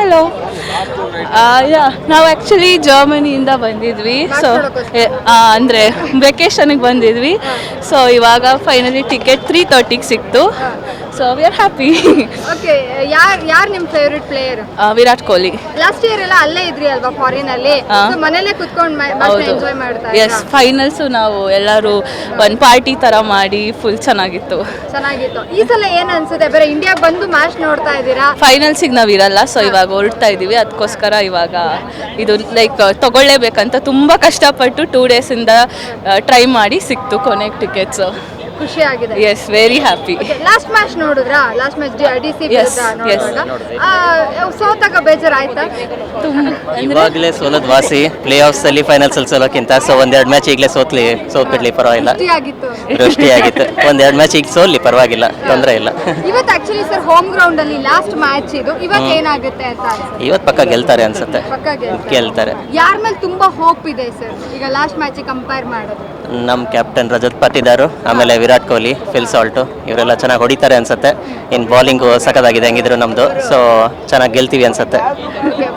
Hello. ಯಾ ನಾವು actually ಜರ್ಮನಿಯಿಂದ ಬಂದಿದ್ವಿ. So ಅಂದರೆ ವೆಕೇಷನಿಗೆ ಬಂದಿದ್ವಿ. ಸೊ ಇವಾಗ ಫೈನಲಿ ಟಿಕೆಟ್ 3:30ಗೆ ಸಿಕ್ತು. So we are happy. Okay, ಯಾರು ನಿಮ್ಮ favourite player? Virat Kohli. Last year ಎಲ್ಲ ಅಲ್ಲೇ ಇದ್ರಿ ಅಲ್ವಾ, ಫಾರಿನ್ ಅಲ್ಲಿ? ಮನೇಲೆ ಕುತ್ಕೊಂಡು ಮ್ಯಾಚ್ ಎಂಜಾಯ್ ಮಾಡ್ತಾ ಇದ್ದೀರಾ? ಎಸ್, ಫೈನಲ್ಸು ನಾವು ಎಲ್ಲರೂ ಒಂದು ಪಾರ್ಟಿ ಥರ ಮಾಡಿ ಫುಲ್ ಚೆನ್ನಾಗಿತ್ತು. ಈ ಸಲ ಏನು ಅನ್ಸುತ್ತೆ? ಬೇರೆ ಇಂಡಿಯಾಗೆ ಬಂದು ಮ್ಯಾಚ್ ನೋಡ್ತಾ ಇದ್ದೀರಾ? ಫೈನಲ್ಸಿಗೆ ನಾವು ಇರಲ್ಲ, ಸೊ ಇವಾಗ ಹೊರಡ್ತಾ ಇದ್ದೀವಿ. ಅದಕ್ಕೋಸ್ಕರ ಇವಾಗ ಇದು ಲೈಕ್ ತಗೊಳ್ಳೇಬೇಕಂತ ತುಂಬ ಕಷ್ಟಪಟ್ಟು 2 ಡೇಸಿಂದ ಟ್ರೈ ಮಾಡಿ ಸಿಕ್ತು ಕೊನೆಗೆ ಟಿಕೆಟ್ಸು. ಖುಷಿ ಆಗಿದೆ. Yes, very happy. Last match ನೋಡಿದ್ರಾ? ಲಾಸ್ಟ್ ಮ್ಯಾಚ್ DC ಸೋತಾಗ ಬೇಜಾರಾಯ್ತಾ? ಇವಾಗಲೇ ಸೋಲೋದು ವಾಸಿ. ಪ್ಲೇ ಆಫ್ಸ್ ಅಲ್ಲಿ ಫೈನಲ್ಸ್ ಅಲ್ಲಿ ಸೋಲೋಕ್ಕಿಂತ ಒಂದೆರಡು ಮ್ಯಾಚ್ ಈಗಲೇ ಸೋತ್ಬಿಡ್ಲಿ ಪರವಾಗಿಲ್ಲ. ದೃಷ್ಟಿ ಆಗಿತ್ತು. ಒಂದೆರಡು ಮ್ಯಾಚ್ ಈಗ ಸೋಲ್ಲಿ ಪರವಾಗಿಲ್ಲ, ತೊಂದರೆ ಇಲ್ಲ. ಇವತ್ತು ಆಕ್ಚುಲಿ ಸರ್ ಹೋಮ್ ಗ್ರೌಂಡ್ ಅಲ್ಲಿ ಲಾಸ್ಟ್ ಮ್ಯಾಚ್ ಇದು. ಇವತ್ತು ಏನಾಗುತ್ತೆ ಅಂತ ಇವತ್ತು ಪಕ್ಕ ಗೆಲ್ತಾರೆ ಅನ್ಸುತ್ತೆ. ಗೆಲ್ತಾರೆ. ಯಾರ ಮೇಲೆ ತುಂಬಾ ಹೋಪ್ ಇದೆ ಸರ್ ಈಗ ಲಾಸ್ಟ್ ಮ್ಯಾಚ್ ಕಂಪೇರ್ ಮಾಡೋದು? ನಮ್ಮ ಕ್ಯಾಪ್ಟನ್ ರಜತ್ ಪಾಟಿದಾರ್, ಆಮೇಲೆ ವಿರಾಟ್ ಕೊಹ್ಲಿ, ಫಿಲ್ ಸಾಲ್ಟು, ಇವರೆಲ್ಲ ಚೆನ್ನಾಗಿ ಹೊಡಿತಾರೆ ಅನ್ಸುತ್ತೆ. ಇನ್ನು ಬೌಲಿಂಗು ಸಖತ್ತಾಗಿದೆ ಹೆಂಗಿದ್ರು ನಮ್ಮದು. ಸೊ ಚೆನ್ನಾಗಿ ಗೆಲ್ತೀವಿ ಅನ್ಸುತ್ತೆ.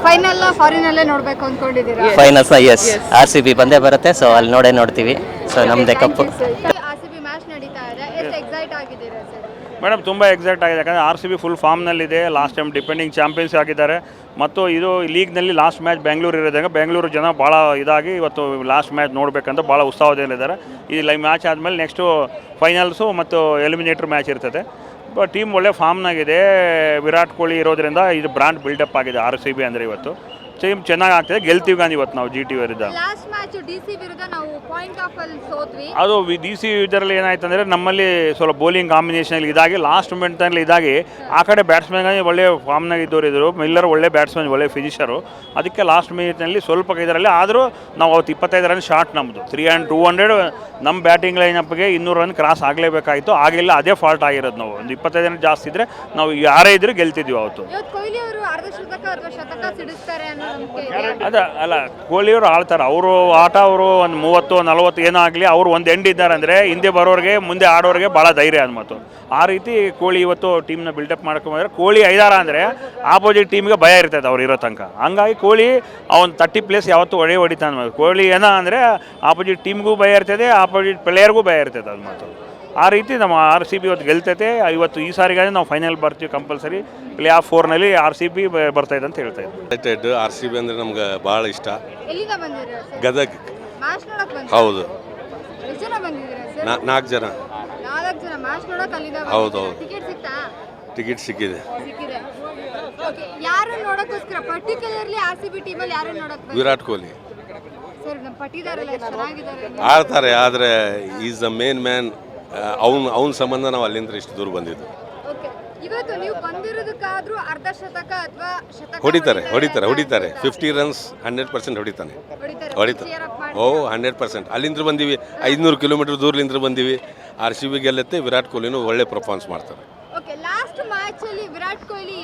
ಫೈನಲ್ ಫಾರಿನಲ್ಲೇ ನೋಡಬೇಕು ಅಂದ್ಕೊಂಡಿದ್ದೀರಾ? ಫೈನಲ್ಸ್ ಎಸ್, RCB ಬಂದೇ ಬರುತ್ತೆ. ಸೊ ಅಲ್ಲಿ ನೋಡ್ತೀವಿ. ಸೊ ನಮ್ಮದೇ ಕಪ್ಪು. RCB ಮ್ಯಾಚ್ ನಡೀತಾ ಇದೆ, ಎಷ್ಟು ಎಕ್ಸೈಟ್ ಆಗಿದ್ದೀರಾ ಸರ್? ಮೇಡಮ್ ತುಂಬ ಎಕ್ಸೈಟ್ ಆಗಿದೆ. ಯಾಕಂದರೆ RCB ಫುಲ್ ಫಾರ್ಮ್ನಲ್ಲಿದೆ. ಲಾಸ್ಟ್ ಟೈಮ್ ಡಿಪೆಂಡಿಂಗ್ ಚಾಂಪಿಯನ್ಸ್ ಆಗಿದ್ದಾರೆ. ಮತ್ತು ಇದು ಲೀಗ್ನಲ್ಲಿ ಲಾಸ್ಟ್ ಮ್ಯಾಚ್ ಬೆಂಗಳೂರು ಇರೋದಾಗ ಬೆಂಗಳೂರು ಜನ ಭಾಳ ಇದಾಗಿ ಇವತ್ತು ಲಾಸ್ಟ್ ಮ್ಯಾಚ್ ನೋಡಬೇಕಂತ ಭಾಳ ಉತ್ಸಾಹದಲ್ಲಿದ್ದಾರೆ. ಈ ಮ್ಯಾಚ್ ಆದಮೇಲೆ ನೆಕ್ಸ್ಟು ಫೈನಲ್ಸು ಮತ್ತು ಎಲಿಮಿನೇಟರ್ ಮ್ಯಾಚ್ ಇರ್ತದೆ. ಬಟ್ ಟೀಮ್ ಒಳ್ಳೆ ಫಾರ್ಮ್ನಾಗಿದೆ. ವಿರಾಟ್ ಕೊಹ್ಲಿ ಇರೋದ್ರಿಂದ ಇದು ಬ್ರ್ಯಾಂಡ್ ಬಿಲ್ಡಪ್ ಆಗಿದೆ RCB ಅಂದರೆ. ಇವತ್ತು ಟೀಮ್ ಚೆನ್ನಾಗಿ ಆಗ್ತದೆ. ಗೆಲ್ತೀವಿ ಗಾಂಧಿ ಇವತ್ತು ನಾವು GT ವಿರುದ್ಧ. ಲಾಸ್ಟ್ ಮ್ಯಾಚ್ DC ವಿರುದ್ಧ ನಾವು ಪಾಯಿಂಟ್ ಆಫ್ ಅಲ್ಲಿ ಸೋತ್ವಿ. ಅದು DC ಇದರಲ್ಲಿ ಏನಾಯ್ತು ಅಂದರೆ ನಮ್ಮಲ್ಲಿ ಸ್ವಲ್ಪ ಬೌಲಿಂಗ್ ಕಾಂಬಿನೇಷನ್ ಇದಾಗಿ ಲಾಸ್ಟ್ ಮೂಮೆಂಟ್ನಲ್ಲಿ ಇದಾಗಿ ಆ ಕಡೆ ಬ್ಯಾಟ್ಸ್ಮನ್ಗಾಗಿ ಒಳ್ಳೆ ಫಾರ್ಮ್ನಾಗ ಇದ್ದವರು ಮಿಲ್ಲರ್ ಒಳ್ಳೆ ಬ್ಯಾಟ್ಸ್ಮನ್, ಒಳ್ಳೆ ಫಿನಿಷರು. ಅದಕ್ಕೆ ಲಾಸ್ಟ್ ಮಿನಿಟ್ನಲ್ಲಿ ಸ್ವಲ್ಪ ಇದರಲ್ಲಿ ಆದರೂ ನಾವು ಅವತ್ತು 25 ರನ್ ಶಾರ್ಟ್ ನಮ್ಮದು 200 ನಮ್ಮ ಬ್ಯಾಟಿಂಗ್ ಲೈನಪ್ಗೆ 200 ರನ್ ಕ್ರಾಸ್ ಆಗಲೇಬೇಕಾಯಿತು. ಆಗಿಲ್ಲ, ಅದೇ ಫಾಲ್ಟ್ ಆಗಿರೋದು. ನಾವು ಒಂದು 25 ರನ್ ಜಾಸ್ತಿ ಇದ್ದರೆ ನಾವು ಯಾರೇ ಇದ್ರೂ ಗೆಲ್ತಿದ್ವಿ ಅವತ್ತು. ಕೊಹ್ಲಿ ಅವರು ಅರ್ಧ ಶತಕ ಅಥವಾ ಶತಕ ಸಿಡಿಸ್ತಾರೆ ಅನ್ನೋ ಅಲ್ಲ, ಕೊಹ್ಲಿಯವರು ಆಳ್ತಾರೆ. ಅವರು ಆಟ ಅವರು ಒಂದು 30-40 ಏನೋ ಆಗಲಿ, ಅವರು ಒಂದು ಎಂಡ್ ಇದ್ದಾರೆ ಅಂದರೆ ಹಿಂದೆ ಬರೋರಿಗೆ ಮುಂದೆ ಆಡೋರಿಗೆ ಭಾಳ ಧೈರ್ಯ ಅನ್ಮತ್ತು. ಆ ರೀತಿ ಕೊಹ್ಲಿ ಇವತ್ತು ಟೀಮ್ನ ಬಿಲ್ಡಪ್ ಮಾಡ್ಕೊಂಡ್ರೆ ಕೊಹ್ಲಿ 5 ಅಂದರೆ ಆಪೋಸಿಟ್ ಟೀಮ್ಗೆ ಭಯ ಇರ್ತೈತೆ ಅವ್ರು ಇರೋ ತನಕ. ಹಂಗಾಗಿ ಕೊಹ್ಲಿ ಅವ್ನು 30 ಪ್ಲೇಸ್ ಯಾವತ್ತೂ ಹೊಡಿತಾನೆ. ಕೊಹ್ಲಿ ಏನೋ ಅಂದರೆ ಆಪೋಸಿಟ್ ಟೀಮ್ಗೂ ಭಯ ಇರ್ತದೆ, ಆಪೋಸಿಟ್ ಪ್ಲೇಯರ್ಗೂ ಭಯ ಇರ್ತೈತೆ ಅದು ಮಾತು. ಆ ರೀತಿ ನಮ್ಮ RCB ಇವತ್ತು ಗೆಲ್ತೈತೆ. ಇವತ್ತು ಈ ಸಾರಿಗಾದ್ರೆ ನಾವು ಫೈನಲ್ ಬರ್ತೀವಿ ಕಂಪಲ್ಸರಿ. ಪ್ಲೇ ಆಫ್ 4ನಲ್ಲಿ RCB ಬರ್ತಾಯಿದೆ ಅಂತ ಹೇಳ್ತಾ ಇದ್ದೆ. RCB ಅಂದರೆ ನಮ್ಗೆ ಭಾಳ ಇಷ್ಟ. ಎಲ್ಲಿಂದ ಬಂದಿದ್ದೀರಾ ಸರ್? ಗದಗ್. ಮ್ಯಾಚ್ ನೋಡಕ್ಕೆ ಬಂದಿದ್ದೀರಾ? ಹೌದು. ಎಷ್ಟು ಜನ ಬಂದಿದ್ದೀರಾ ಸರ್? 4 ಜನ. 4 ಜನ ಮ್ಯಾಚ್ ನೋಡಕ್ಕೆ ಅಲ್ಲಿಂದ ಹೌದು. ಟಿಕೆಟ್ ಸಿಕ್ತಾ? ಟಿಕೆಟ್ ಸಿಕ್ಕಿದೆ. ಓಕೆ, ಯಾರು ನೋಡೋಕ್ಕೋಸ್ಕರ ಪರ್ಟಿಕ್ಯುಲರ್ಲಿ RCB ಟೀಮಲ್ಲಿ ಯಾರು ನೋಡಕ್ಕೆ? ವಿರಾಟ್ ಕೊಹ್ಲಿ ಸರ್, ನಮ್ಮ ಪಟ್ಟಿದಾರಲ್ಲ ಚೆನ್ನಾಗಿದ್ದಾರೆ. ಆಡ್ತಾರೆ, ಆದರೆ ಈಸ್ ದ ಮೇನ್ ಮ್ಯಾನ್. ಅವನ ಸಂಬಂಧ ನಾವು ಅಲ್ಲಿಂದ ಇಷ್ಟು ದೂರ ಬಂದಿದ್ದು. ಇವತ್ತು ನೀವು ಬಂದಿರೋದಕ್ಕಾದ್ರೂ ಅರ್ಧ ಶತಕ ಅಥವಾ ಶತಕ ಹೊಡಿತಾರೆ 50 ರನ್ಸ್ 100% ಹೊಡಿತಾನೆ. 100%. ಅಲ್ಲಿಂದ ಬಂದೀವಿ, 500 ಕಿಲೋಮೀಟರ್ ದೂರಲಿಂದ ಬಂದೀವಿ. RCB ಗೆಲ್ಲುತ್ತೆ. ವಿರಾಟ್ ಕೊಹ್ಲಿನೂ ಒಳ್ಳೆ ಪರ್ಫಾರ್ಮೆನ್ಸ್ ಮಾಡ್ತಾರೆ. ಓಕೆ, ಲಾಸ್ಟ್ ಮ್ಯಾಚ್ ಅಲ್ಲಿ ವಿರಾಟ್ ಕೊಹ್ಲಿ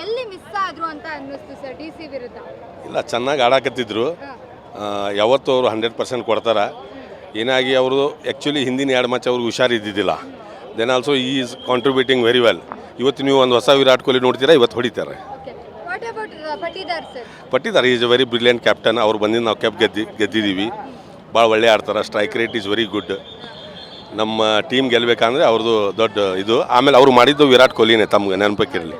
ಎಲ್ಲಿ ಮಿಸ್ ಆದ್ರು ಅಂತ ಅನ್ನಿಸ್ತು ಸರ್ DC ವಿರುದ್ಧ? ಇಲ್ಲ, ಚೆನ್ನಾಗಿ ಆಡಾಕತ್ತಿದ್ರು. ಯಾವತ್ತೂ ಅವರು 100% ಕೊಡ್ತಾರೆ. ಏನಾಗಿ ಅವರು ಆ್ಯಕ್ಚುಲಿ ಹಿಂದಿನ 2 ಮ್ಯಾಚ್ ಅವ್ರಿಗೆ ಹುಷಾರಿದ್ದಿದ್ದಿಲ್ಲ. ದೆನ್ ಆಲ್ಸೋ ಈ ಈಸ್ ಕಾಂಟ್ರಿಬ್ಯೂಟಿಂಗ್ ವೆರಿ ವೆಲ್. ಇವತ್ತು ನೀವು ಒಂದು ಹೊಸ ವಿರಾಟ್ ಕೊಹ್ಲಿ ನೋಡ್ತೀರಾ, ಇವತ್ತು ಹೊಡಿತಾರೆ. Patidar is a very brilliant captain. ಅವ್ರು ಬಂದಿದ್ದು ನಾವು ಕ್ಯಾಪ್ ಗೆದ್ದಿದ್ದೀವಿ. ಭಾಳ ಒಳ್ಳೆ ಆಡ್ತಾರೆ. Strike rate is very good. ನಮ್ಮ ಟೀಮ್ ಗೆಲ್ಲಬೇಕಂದ್ರೆ ಅವ್ರದ್ದು ದೊಡ್ಡ ಇದು. ಆಮೇಲೆ ಅವ್ರು ಮಾಡಿದ್ದು ವಿರಾಟ್ ಕೊಹ್ಲಿನೇ, ತಮ್ಗೆ ನೆನಪಕ್ಕಿರಲಿ.